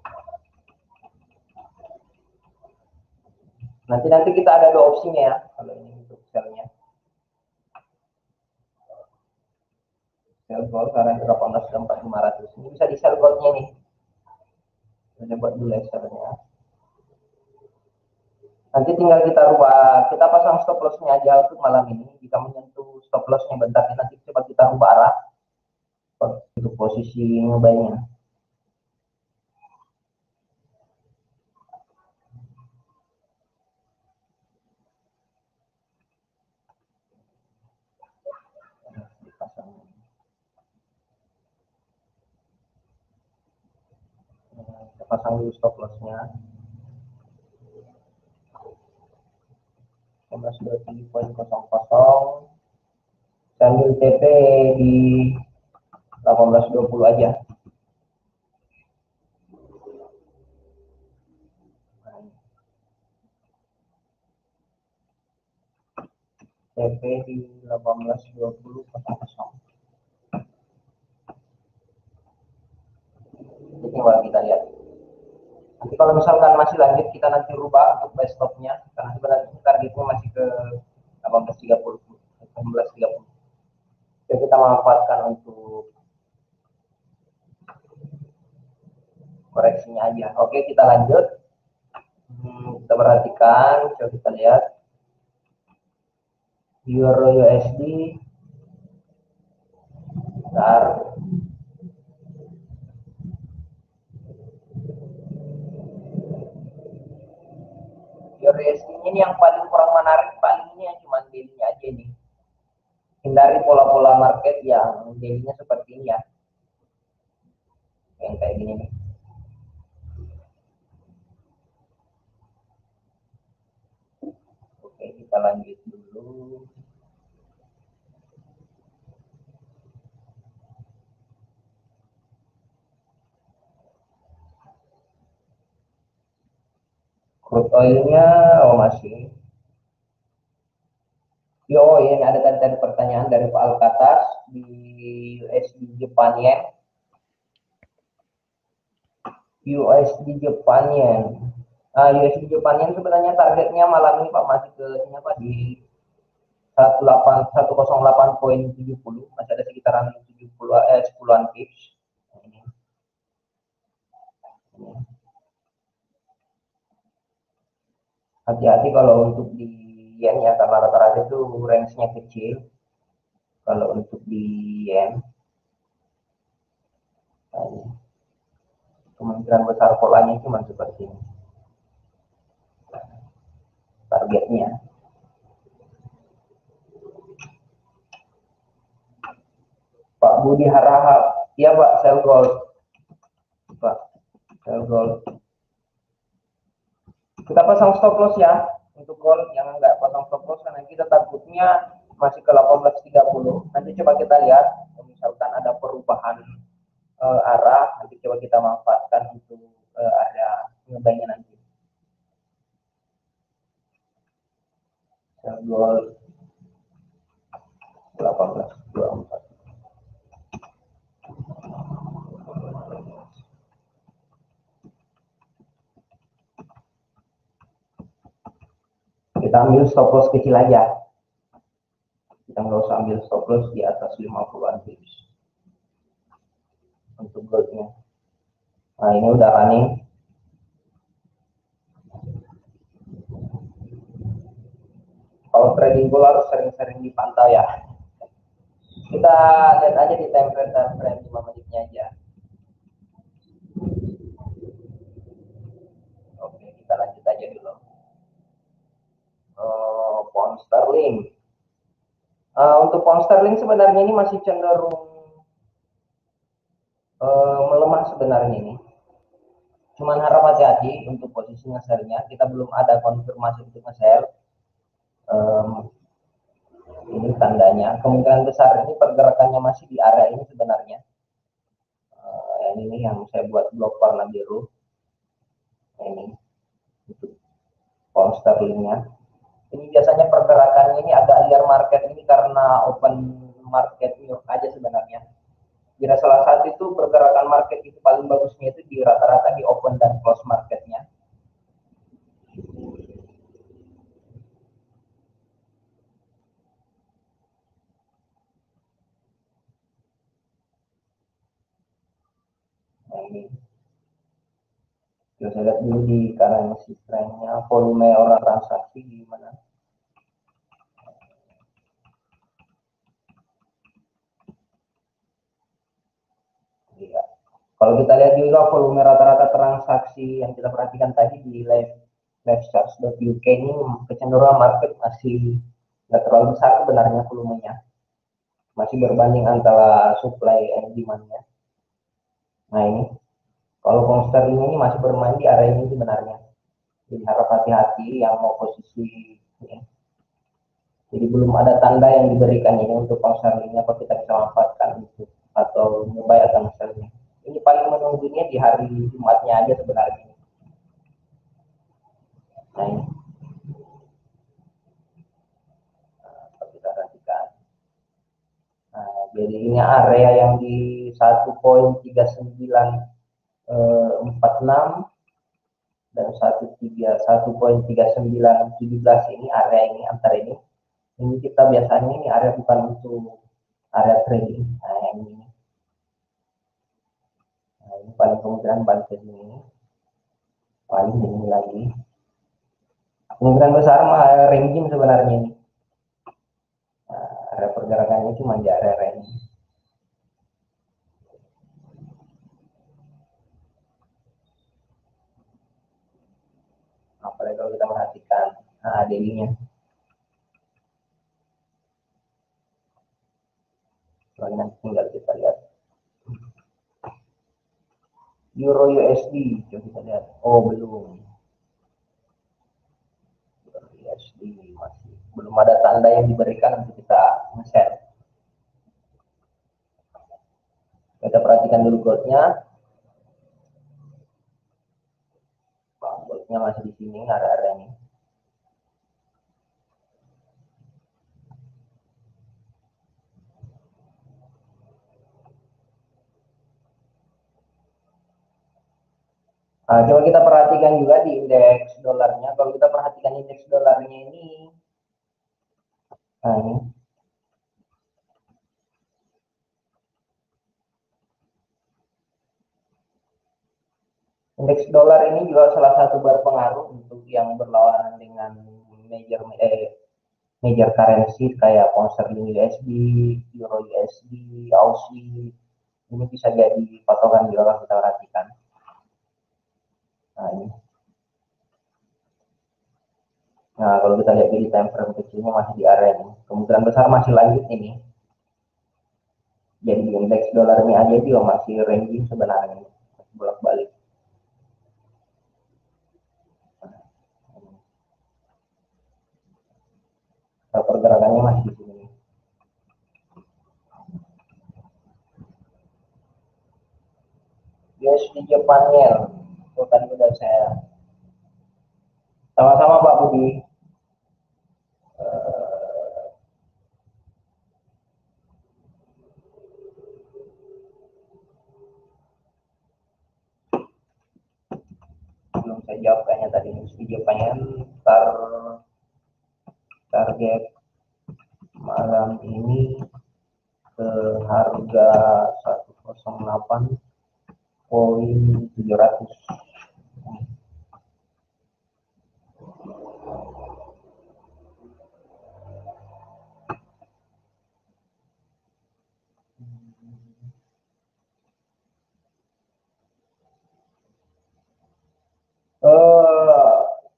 B: Nanti kita ada dua opsinya ya kalau ini untuk sellnya. Sell gold sekarang 18.500. Ini bisa di sell goldnya nih. Kita buat dulu lasernya. Nanti tinggal kita rubah, kita pasang stop lossnya aja untuk malam ini. Jika menyentuh stop lossnya bentar, nanti coba kita rubah arah untuk posisi ngebainya. Kita pasang dulu stop lossnya. 18.27.00. Sambil TP di 18.20 aja. TP di 18.20.00. Jadi tinggal kita lihat. Nanti kalau misalkan masih lanjut, kita nanti rubah untuk buy stopnya. Karena sebenarnya targetnya masih ke 18.30, 18.30. Jadi kita manfaatkan untuk koreksinya aja. Oke, kita lanjut. Kita perhatikan, coba kita lihat. Euro USD. Bentar. Euro USD ini yang paling kurang menarik, paling ini yang cuma daily-nya aja nih. Hindari pola-pola market yang daily-nya seperti ini ya. Yang kayak gini nih. Oke, kita lanjut dulu. Crude oil-nya masih. Ini ada tadi pertanyaan dari Pak Alkatas di USD Jepang Yen. USD Jepang Yen. USD Jepang Yen sebenarnya targetnya malam ini Pak masih ke ini apa di 108.70, masih ada sekitaran 10-an pips. Hati-hati kalau untuk di yen ya, karena rata-rata itu range-nya kecil. Kalau untuk di yen, kemungkinan besar polanya cuma seperti ini. Targetnya. Pak Budi Harahap, iya Pak, sell gold. Pak, sell gold. Kita pasang stop loss ya untuk gold, yang enggak pasang stop loss karena kita takutnya masih ke 18.30. Nanti coba kita lihat misalkan ada perubahan arah, nanti coba kita manfaatkan untuk area ngebainya nanti. Sell gold 18.24. Kita ambil stop loss kecil aja. Kita nggak usah ambil stop loss di atas 50-an pips untuk goldnya. Nah, ini udah running. Kalau trading gold harus sering-sering dipantau ya. Kita lihat aja di time frame 5 menitnya aja. Oke, kita lanjut aja dulu. Pound sterling. Untuk pound sterling sebenarnya ini masih cenderung melemah sebenarnya ini. Cuman harap hati-hati untuk posisi nge-share-nya. Kita belum ada konfirmasi untuk nge-share. Ini tandanya. Kemungkinan besar ini pergerakannya masih di area ini sebenarnya. Yang ini yang saya buat blok warna biru. Ini untuk pound sterlingnya. Ini biasanya pergerakannya ini agak liar market ini karena open market New York aja sebenarnya. Jika salah satu itu pergerakan market itu paling bagusnya itu di rata-rata di open dan close marketnya. Nah, ini kita lihat dulu di currency trendnya, volume orang transaksi gimana. Iya. Kalau kita lihat juga volume rata-rata transaksi yang kita perhatikan tadi di livecharts.uk ini kecenderungan market masih nggak terlalu besar sebenarnya volumenya, masih berbanding antara supply and demand-nya. Nah ini kalau pound sterling ini masih bermain di area ini sebenarnya, jadi harap hati-hati yang mau posisi ini. Jadi belum ada tanda yang diberikan ini untuk pound sterlingnya apa kita bisa manfaatkan untuk atau buy atau selling. Ini paling menunggunya di hari Jumatnya aja sebenarnya. Nah ini kita perhatikan. Nah, jadi ini area yang di 1.3946 dan 1.3917 ini area ini antara ini kita biasanya ini area bukan untuk area trading. Nah ini paling kemungkinan balik ke sini, paling ini lagi kemungkinan besar mah ranking sebenarnya ini. Nah, area pergerakannya cuma di area ini. Apalagi kalau kita perhatikan daily-nya. Lalu nanti tinggal kita lihat Euro USD, coba kita lihat. Oh belum. Euro USD masih belum ada tanda yang diberikan untuk kita share. Kita perhatikan dulu goldnya. Goldnya masih di sini area-area ini. Nah, coba kita perhatikan juga di indeks dolarnya. Kalau kita perhatikan indeks dolarnya ini, nah ini indeks dolar ini juga salah satu berpengaruh untuk yang berlawanan dengan major currency kayak pound sterling USD, euro USD, Aussie. Ini bisa jadi patokan juga kalau kita perhatikan. Nah ini. Nah kalau kita lihat di time frame kecilnya masih di area ini, kemungkinan besar masih lanjut ini. Jadi indeks dolar ini aja juga masih ranging sebenarnya, masih bolak-balik. Pergerakannya masih di sini. USD Japan Yen, itu tadi sudah saya. Sama-sama Pak Budi. Belum saya jawab kayaknya tadi USD Japan Yen target malam ini ke harga 108.700.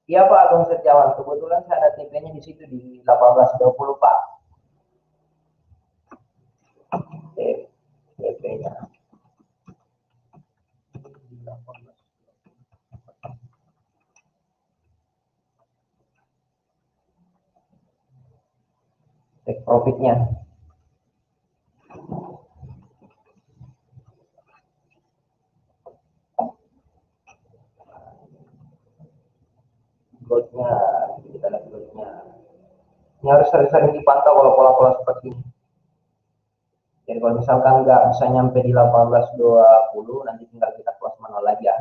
B: Iya Pak Agung Setiawan, kebetulan saya ada TP-nya di situ di 1820 Pak. take profitnya. Goldnya, kita lihat goldnya. Ini harus sering-sering dipantau kalau pola-pola seperti ini. Jadi kalau misalkan nggak bisa nyampe di 18.20, nanti tinggal kita close manual aja.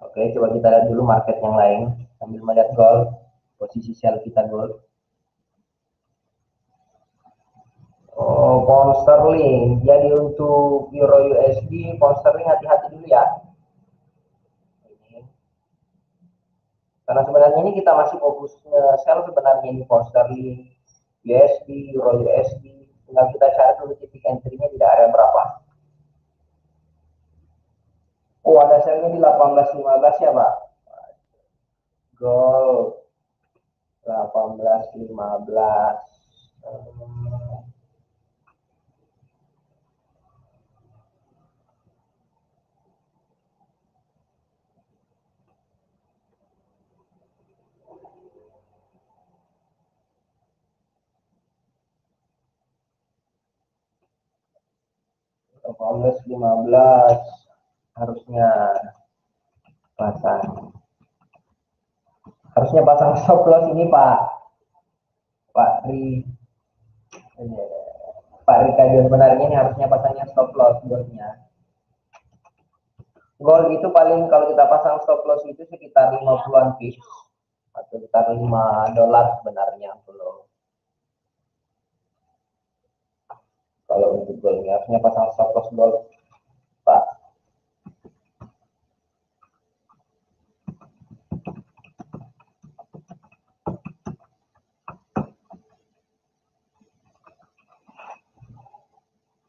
B: Oke, coba kita lihat dulu market yang lain sambil melihat gold, posisi sell kita gold. Oh, pound sterling. Jadi untuk euro USD, pound sterling hati-hati dulu ya. Karena sebenarnya ini kita masih fokus sell sebenarnya ini pound sterling, USD, euro USD. Tinggal kita cari dulu titik entry-nya di area berapa. Oh, ada sell-nya di 18.15 ya, Pak. Gold 18.15. 18.15 harusnya pasang stop loss ini Pak Ri Pak Rika sebenarnya ini harusnya pasangnya stop loss goldnya. Gold itu paling kalau kita pasang stop loss itu sekitar 50-an pips atau sekitar $5 sebenarnya kalau untuk goldnya harusnya pasang stop loss gold Pak.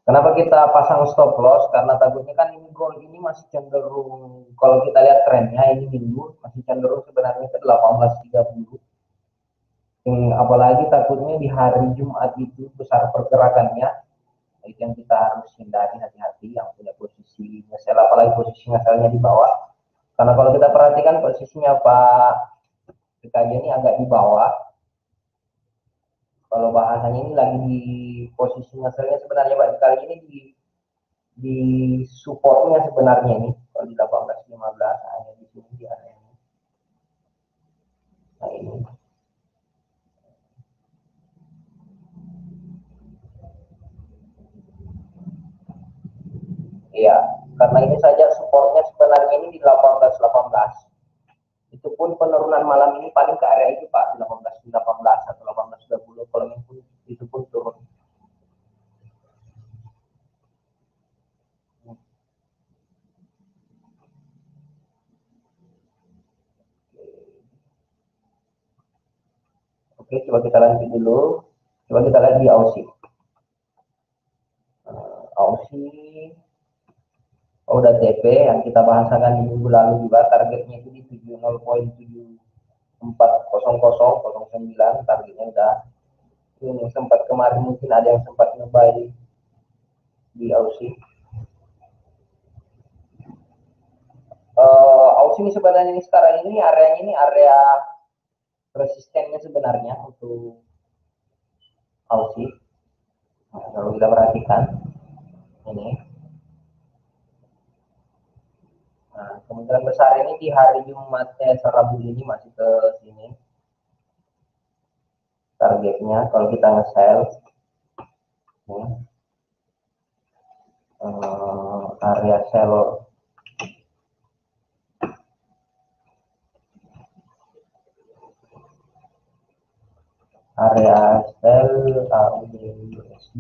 B: Kenapa kita pasang stop loss? Karena takutnya kan ini gold ini masih cenderung, kalau kita lihat trennya ini minggu masih cenderung sebenarnya ke 18.30. Apalagi takutnya di hari Jumat itu besar pergerakannya, itu yang kita harus hindari, hati-hati yang punya posisi ngesel, apalagi posisi ngeselnya di bawah. Karena kalau kita perhatikan posisinya Pak PKJ ini agak di bawah. Kalau bahasanya ini lagi di posisi ngeselnya sebenarnya Pak kali ini di supportnya sebenarnya ini kalau di 18.15 hanya di sini di area ini. Nah ini. Iya, karena ini saja supportnya sebenarnya ini di 18.18. Itu pun penurunan malam ini paling ke area itu Pak, 18.18 atau 18.20 kalau itu pun turun. Oke, coba kita lanjut dulu. Coba kita lihat di Aussie. Aussie udah TP yang kita bahasakan di minggu lalu juga, targetnya itu di 70.740009, targetnya udah ini sempat kemarin mungkin ada yang sempat ngebuy di Aussie. Aussie ini sebenarnya ini sekarang ini areanya ini area resistennya sebenarnya untuk Aussie. Nah, kalau kita perhatikan ini, nah, kemungkinan besar ini di hari Jumat Rabu ini masih ke sini targetnya kalau kita nge-sell area sell USD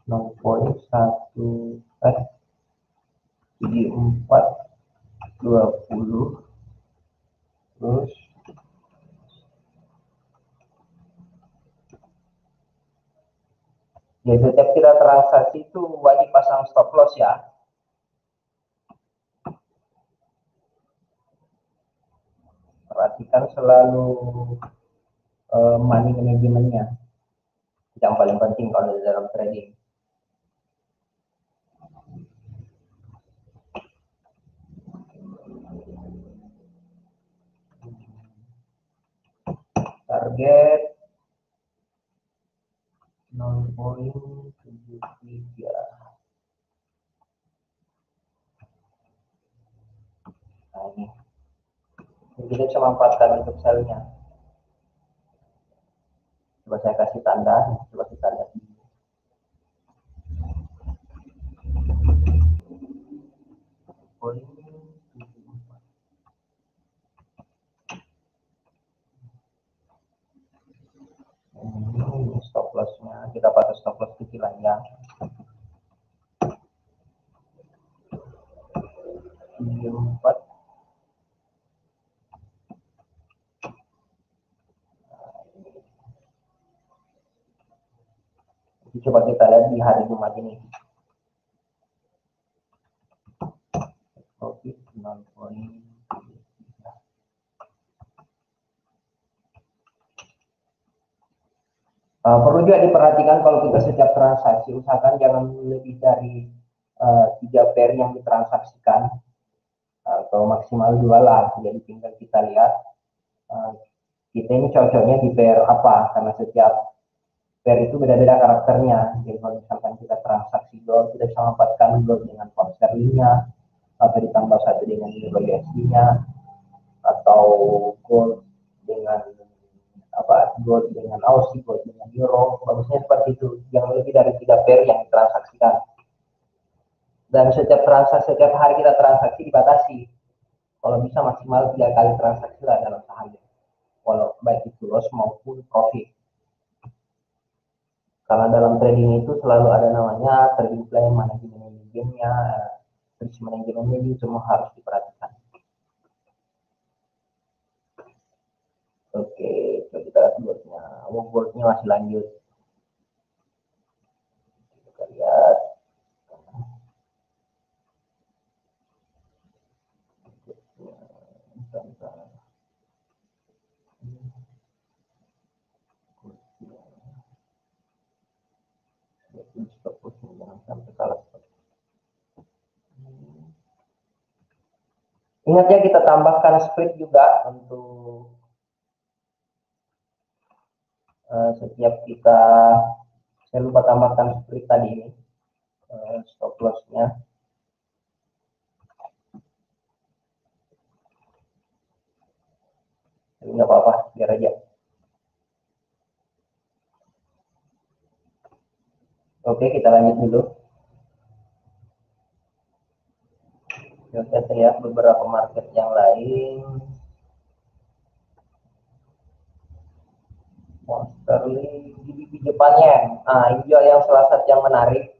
B: 0.17420 terus ya setiap kita transaksi itu wajib pasang stop loss ya. Perhatikan selalu money manajemennya yang paling penting kalau dalam trading. target 0,73. Nah ini kita bisa manfaatkan untuk selnya. Coba saya kasih tanda, coba kita lihat. Ini stop lossnya, kita pakai stop loss kecilannya 4. Coba kita lihat di hari Jumat ini. Profit 0,3. Perlu juga diperhatikan kalau kita setiap transaksi, usahakan jangan lebih dari 3 pair yang ditransaksikan atau maksimal 2 lah. Jadi tinggal kita lihat kita ini cocoknya di pair apa, karena setiap pair itu beda-beda karakternya. Jadi kalau misalkan kita transaksi gold, kita bisa manfaatkan gold dengan pound sterlingnya, atau ditambah satu dengan euro USD-nya, atau gold dengan gold dengan Aussie, gold dengan euro. Bagusnya seperti itu, yang lebih dari 3 pair yang ditransaksikan. Dan setiap hari kita transaksi dibatasi. Kalau bisa maksimal 3 kali transaksi lah dalam sehari, walau baik itu loss maupun profit. Karena dalam trading itu selalu ada namanya trading plan, manajemen gamenya, risk manajemennya itu semua harus diperhatikan. Oke, kita lihat goldnya. Goldnya masih lanjut. Kita lihat. Ingat ya, kita tambahkan split juga untuk setiap kita, saya lupa tambahkan split tadi ini, stop lossnya. Jadi nggak apa-apa, biar aja. Oke, kita lanjut dulu. Kita lihat beberapa market yang lain. Sterling, GBP Jepangnya. Nah, ini juga yang salah satu yang menarik.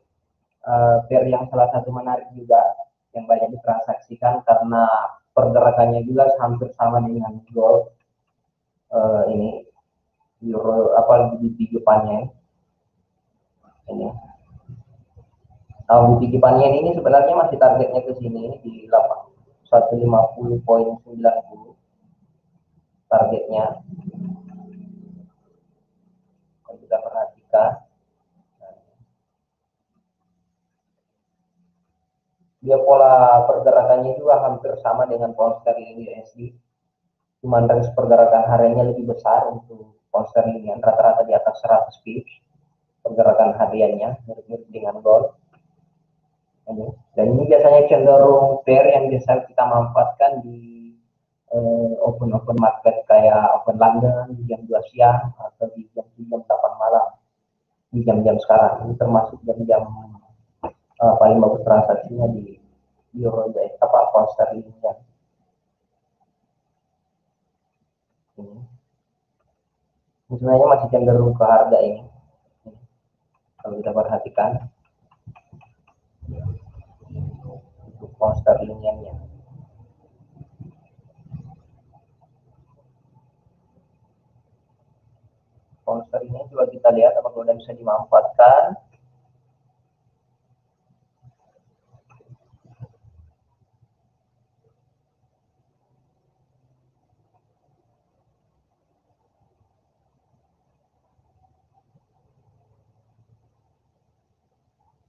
B: Pair yang salah satu menarik juga yang banyak ditransaksikan karena pergerakannya juga hampir sama dengan gold. Ini euro GBP Jepangnya ini. GBP Jepangnya ini sebenarnya masih targetnya ke sini di 150.90 targetnya. Kalau kita perhatikan, dia pola pergerakannya juga hampir sama dengan pound sterling USD. Cuman range pergerakan hariannya lebih besar untuk pound sterling yang rata-rata di atas 100 pips pergerakan hariannya, mirip-mirip dengan gold. Dan ini biasanya cenderung pair yang biasa kita manfaatkan di open market kayak open London di jam 2 siang atau di jam 8 malam di jam-jam sekarang. Ini termasuk jam-jam paling bagus transaksinya di euro pound sterling ya. Ini sebenarnya masih cenderung ke harga ini kalau kita perhatikan untuk pound sterlingnya. Pound sterlingnya juga kita lihat apakah sudah bisa dimanfaatkan.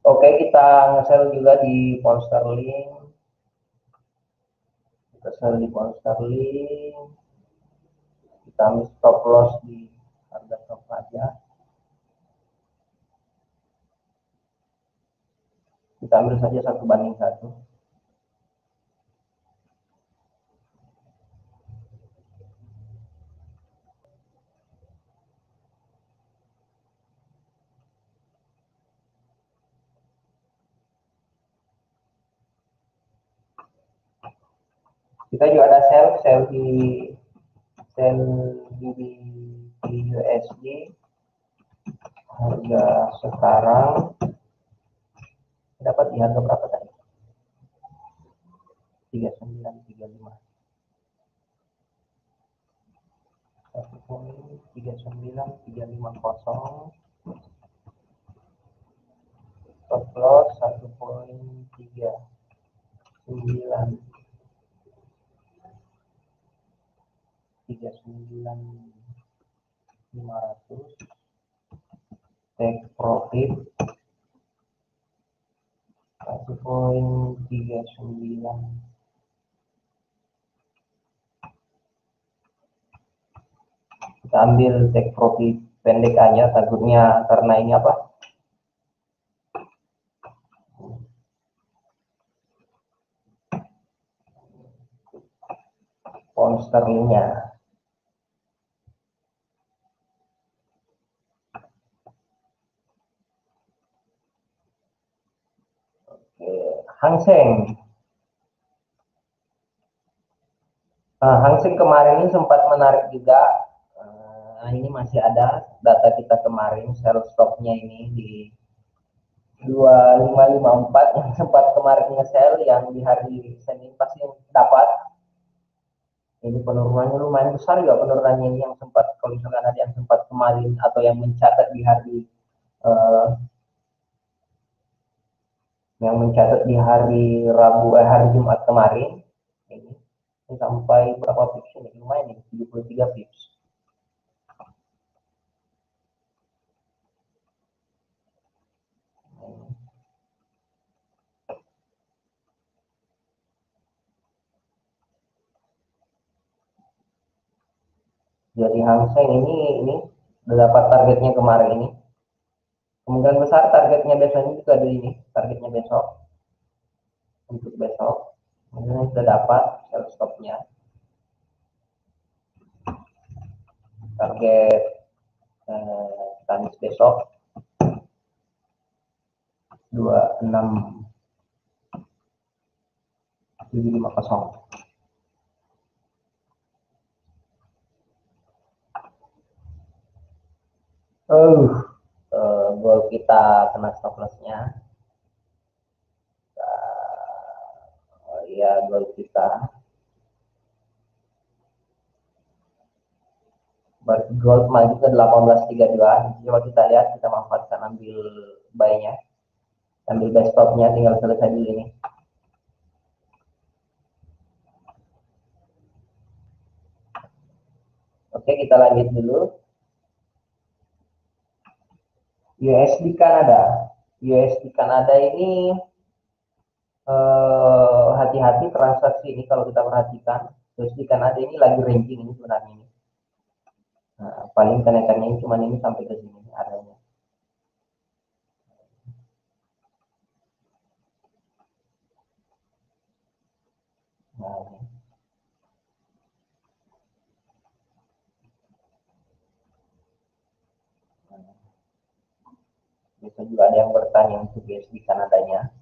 B: Oke, kita nge-sell juga di pound sterling. Kita sell di pound sterling. Kita ambil stop loss di ya. Kita ambil saja 1:1. Kita juga ada sel di USD. Harga sekarang dapat di harga berapa tadi? 3935. 1.39350. Stop loss 1.39.500. Take profit 1.39. Kita ambil take profit pendek aja, takutnya karena ini apa, pound sterlingnya. Oke, Hang Seng. Hang Seng kemarin ini sempat menarik juga. Ini masih ada data kita kemarin, sell stopnya ini di 2554 yang sempat kemarin nge-sell, yang di hari Senin pasti dapat. Ini penurunannya lumayan besar ya, penurunannya ini yang sempat, kalau misalkan ada yang sempat kemarin atau yang mencatat di hari Rabu, hari Jumat kemarin ini sampai berapa pips ini, lumayan nih, 73 pips. Jadi Hang Seng ini udah dapat targetnya kemarin ini. Kemungkinan besar targetnya besoknya juga ada ini, targetnya besok. Untuk besok, kemudian sudah dapat sell stopnya. Target Kamis besok 26750. Goal kita kena stop lossnya. Ya, goal kita gold maju ke 1832. Coba kita lihat, kita manfaatkan, ambil buy-nya, ambil buy stop-nya, tinggal selesai dulu ini. Oke, kita lanjut dulu. USD Kanada. USD Kanada ini hati-hati transaksi ini kalau kita perhatikan. USD Kanada ini lagi ranking ini sebenarnya ini. Nah, paling kenaikannya ini cuma ini sampai ke sini adanya. Nah, ini. Bisa juga ada yang bertanya untuk USD Kanadanya.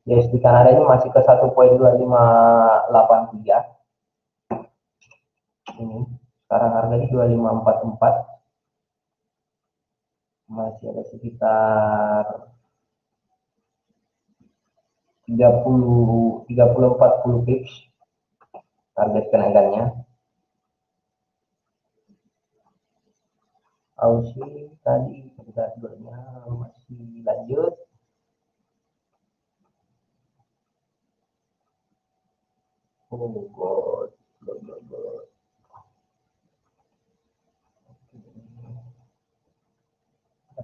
B: USD Kanada ini masih ke 1.2583. Ini sekarang harganya 2544. Masih ada sekitar 30-40 pips target kenaikannya. Aussie tadi kita dulunya masih lanjut. Oh god, god.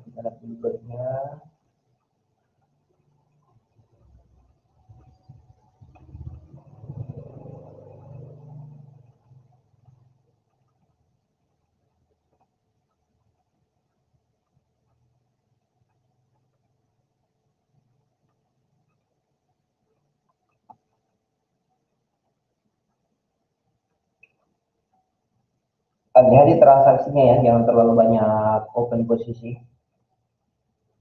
B: Kita lihat berikutnya. hati-hati transaksinya ya, jangan terlalu banyak open posisi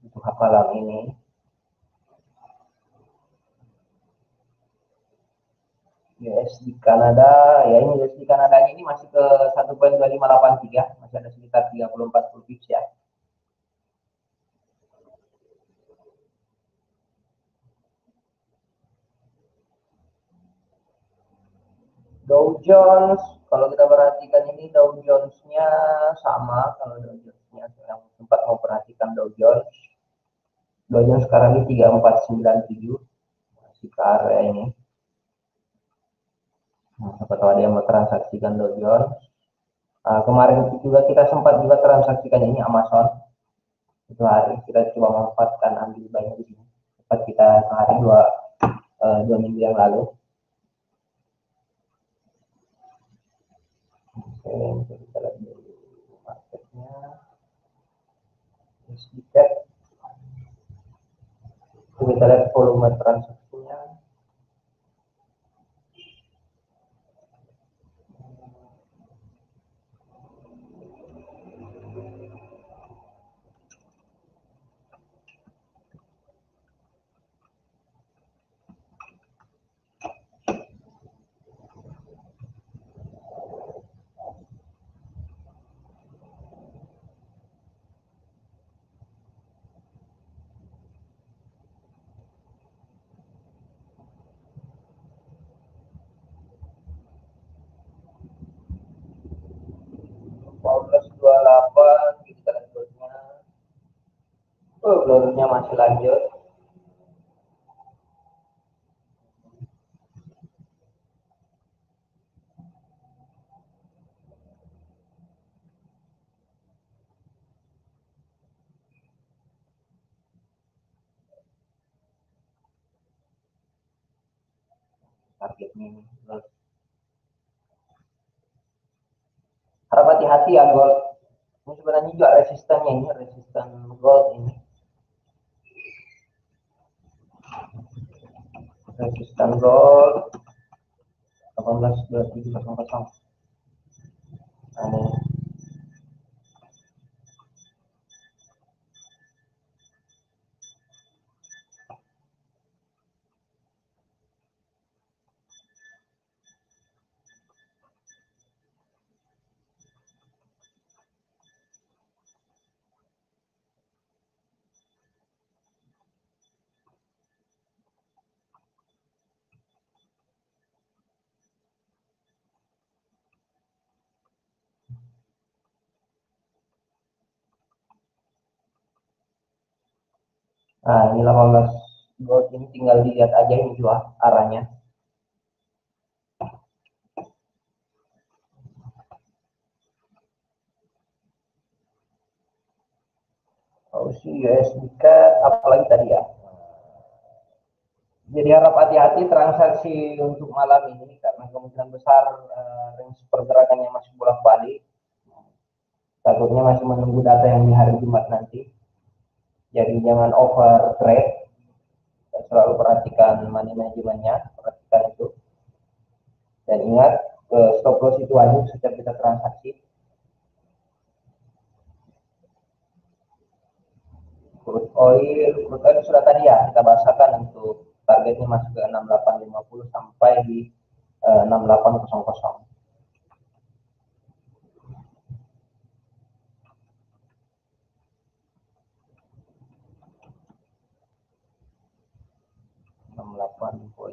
B: untuk hafalan ini. USD Kanada, ya ini USD Kanada ini masih ke 1.2583, masih ada sekitar 30-40 pips ya. Dow Jones, kalau kita perhatikan ini Dow Jones-nya sama, kalau Dow Jones-nya yang sempat mau perhatikan Dow Jones sekarang ini 3497, masih ke area ini. Nah, siapa tahu ada yang mau transaksikan Dow Jones. Kemarin juga kita sempat juga transaksikan ini Amazon. Itu hari kita coba memanfaatkan ambil banyak di sini. Sempat kita sehari dua minggu yang lalu. Oke, kita lihat dulu marketnya. Sedikit. Kita lihat volume transaksinya. $14.28 kita lihat growth-nya. Growth-nya masih lanjut. Targetnya ini. Harap hati-hati ya gold. Ini sebenarnya juga resistannya ini, resistan gold ini. Resistan gold 18.2700. Nah, ini. Nah, ini 18 gold ini tinggal dilihat aja ini juga arahnya. Aussie USD apalagi tadi ya. Jadi harap hati-hati transaksi untuk malam ini karena kemungkinan besar range pergerakannya masih bolak-balik. Takutnya masih menunggu data yang di hari Jumat nanti. Jadi jangan over trade. Selalu perhatikan money manajemennya, perhatikan itu. Dan ingat, stop loss itu wajib setiap kita transaksi. Crude oil sudah tadi ya kita bahasakan untuk targetnya masuk ke 6850 sampai di 6800. 68.5.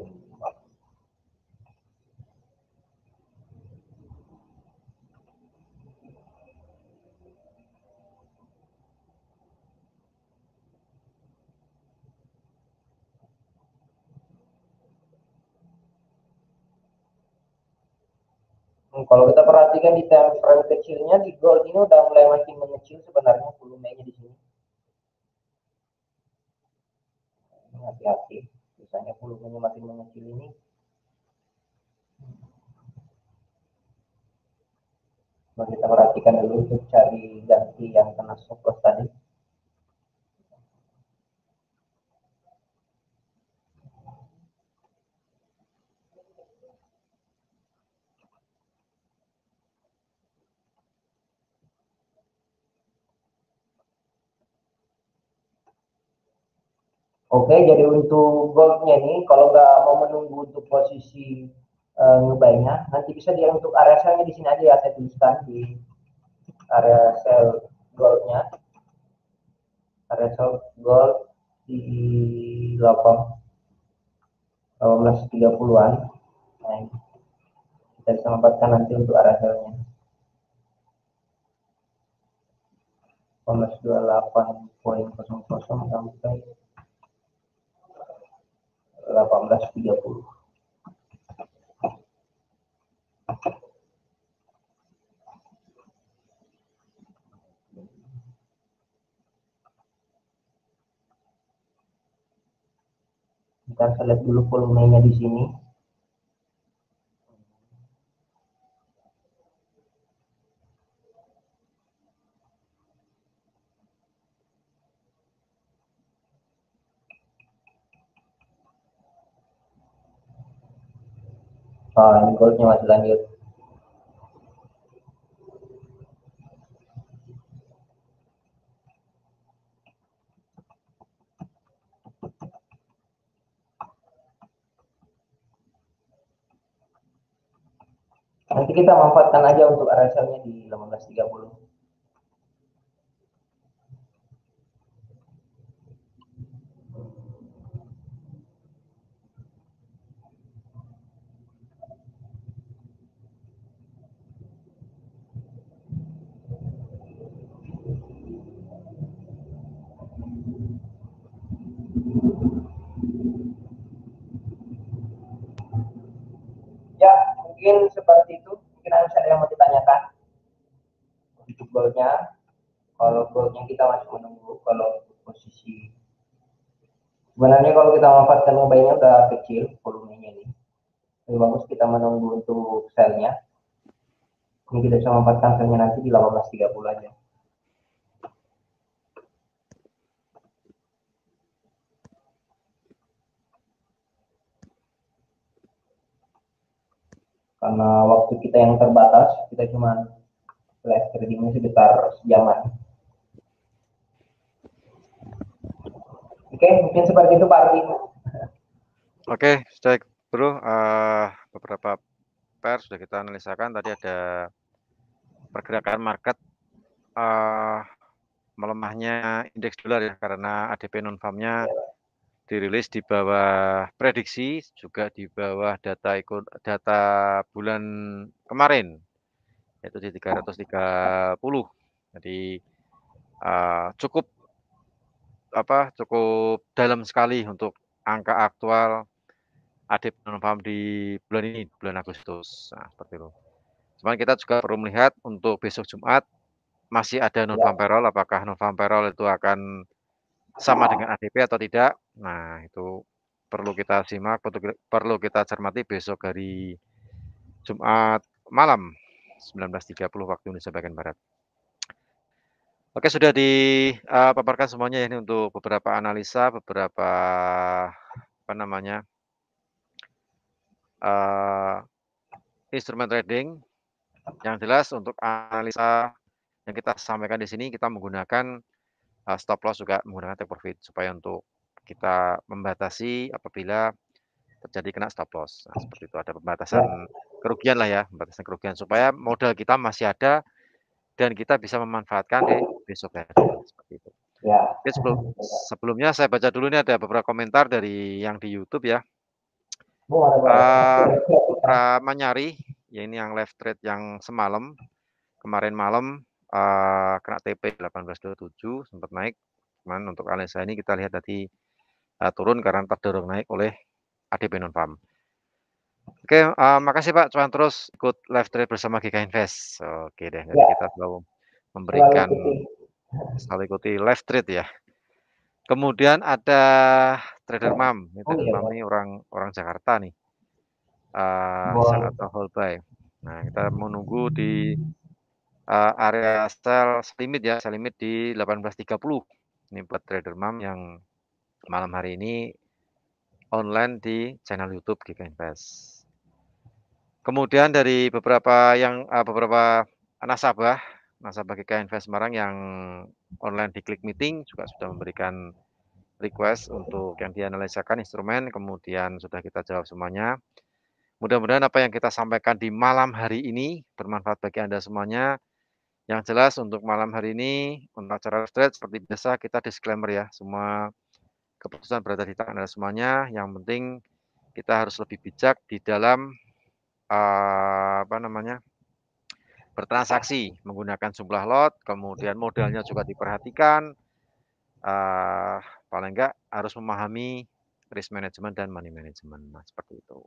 B: Kalau kita perhatikan di time frame kecilnya di gold ini udah mulai makin mengecil sebenarnya volumenya di sini. Hati-hati, misalnya volumenya makin mengecil ini. Coba kita perhatikan dulu untuk cari ganti yang kena stop loss tadi. Oke, jadi untuk goldnya nih, kalau nggak mau menunggu untuk posisi ngebuynya, nanti bisa dia untuk area sell-nya di sini aja ya, saya tuliskan di area sell goldnya, area sell gold di 18.30-an. Nah, kita bisa manfaatkan nanti untuk area sell-nya. 18.28.00 sampai 18.30. Kita lihat dulu volumenya di sini. Ini goldnya masih lanjut. Nanti kita manfaatkan aja untuk area sell-nya di 18.30. Ya, mungkin seperti itu. Mungkin ada yang mau ditanyakan untuk goldnya. Kalau goldnya kita masih menunggu kalau posisi. Sebenarnya kalau kita manfaatkan mobile-nya udah kecil volumenya ini. Lebih bagus kita menunggu untuk sell-nya. Ini kita bisa manfaatkan sell-nya nanti di 18.30 aja. Karena waktu kita yang terbatas, kita cuma live tradingnya sekitar sejaman. Oke, mungkin seperti itu Pak Ardi.
A: Oke, baik Bro. Beberapa pair sudah kita analisakan. Tadi ada pergerakan market melemahnya indeks dolar ya, karena ADP non farm-nya dirilis di bawah prediksi, juga di bawah data bulan kemarin, yaitu di 330. Jadi cukup dalam sekali untuk angka aktual ADP non farm di bulan ini, bulan Agustus. Nah, seperti itu. Cuman kita juga perlu melihat untuk besok Jumat masih ada non farm payroll, apakah non farm payroll itu akan sama dengan ADP atau tidak. Nah, itu perlu kita simak, perlu kita cermati besok hari Jumat malam 19.30 waktu Indonesia bagian Barat. Oke, sudah dipaparkan semuanya ini untuk beberapa analisa, beberapa instrumen trading. Yang jelas untuk analisa yang kita sampaikan di sini, kita menggunakan stop loss, juga menggunakan take profit supaya untuk kita membatasi apabila terjadi kena stop loss. Nah, seperti itu, ada pembatasan kerugian lah ya, pembatasan kerugian supaya modal kita masih ada dan kita bisa memanfaatkan di besok hari, seperti itu.
B: Ya.
A: Oke, sebelumnya saya baca dulu, ini ada beberapa komentar dari yang di YouTube ya. Putra Manyari, ya ini yang live trade yang semalam, kemarin malam kena TP 18.27, sempat naik. Cuman untuk analisa ini kita lihat tadi turun karena terdorong naik oleh ADP non farm. Oke, makasih Pak, cuman terus ikut live trade bersama GK Invest. Oke deh, jadi kita selalu memberikan, selalu ikuti live trade ya. Kemudian ada Trader Mam, ini Trader Mam ini orang Jakarta nih. Sell atau hold buy. Nah, kita menunggu di area sell limit ya, sell limit di 18.30. Ini buat Trader Mam yang malam hari ini online di channel YouTube GK Invest. Kemudian dari beberapa nasabah GK Invest Semarang yang online di Klik Meeting juga sudah memberikan request untuk yang dianalisakan instrumen, kemudian sudah kita jawab semuanya. Mudah-mudahan apa yang kita sampaikan di malam hari ini bermanfaat bagi Anda semuanya. Yang jelas untuk malam hari ini, untuk acara Trade seperti biasa kita disclaimer ya, semua keputusan berada di tangan Anda semuanya, yang penting kita harus lebih bijak di dalam, apa namanya, bertransaksi menggunakan jumlah lot, kemudian modalnya juga diperhatikan, eee, paling enggak harus memahami risk management dan money management, nah seperti itu.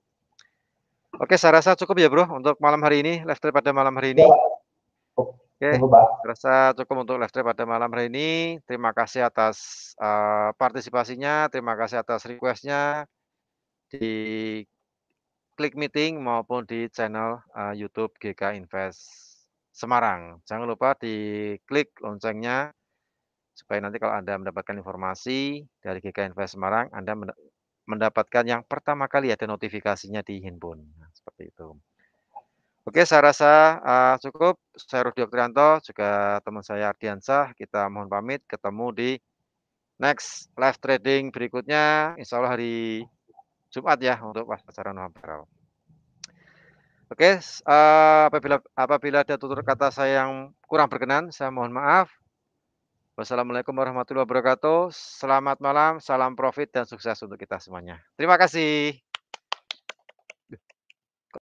A: Oke, saya rasa cukup ya Bro, untuk malam hari ini, live trade pada malam hari
B: Ya,
A: ini.
B: Pak.
A: Oke,
B: Tunggu, Pak.
A: saya rasa cukup untuk live trade pada malam hari ini. Terima kasih atas, partisipasinya, terima kasih atas request-nya di Klik Meeting maupun di channel, YouTube GK Invest Semarang. Jangan lupa diklik loncengnya supaya nanti kalau Anda mendapatkan informasi dari GK Invest Semarang, Anda mendapatkan yang pertama kali ada notifikasinya di handphone. Nah, seperti itu. Oke, saya rasa, cukup. Saya Rudi Okrianto, juga teman saya Ardiansah, kita mohon pamit, ketemu di next live trading berikutnya, insya Allah hari Jumat ya, untuk acara Nuham Barau. Oke, apabila apabila ada tutur kata saya yang kurang berkenan, saya mohon maaf. Wassalamualaikum warahmatullahi wabarakatuh. Selamat malam, salam profit dan sukses untuk kita semuanya. Terima kasih.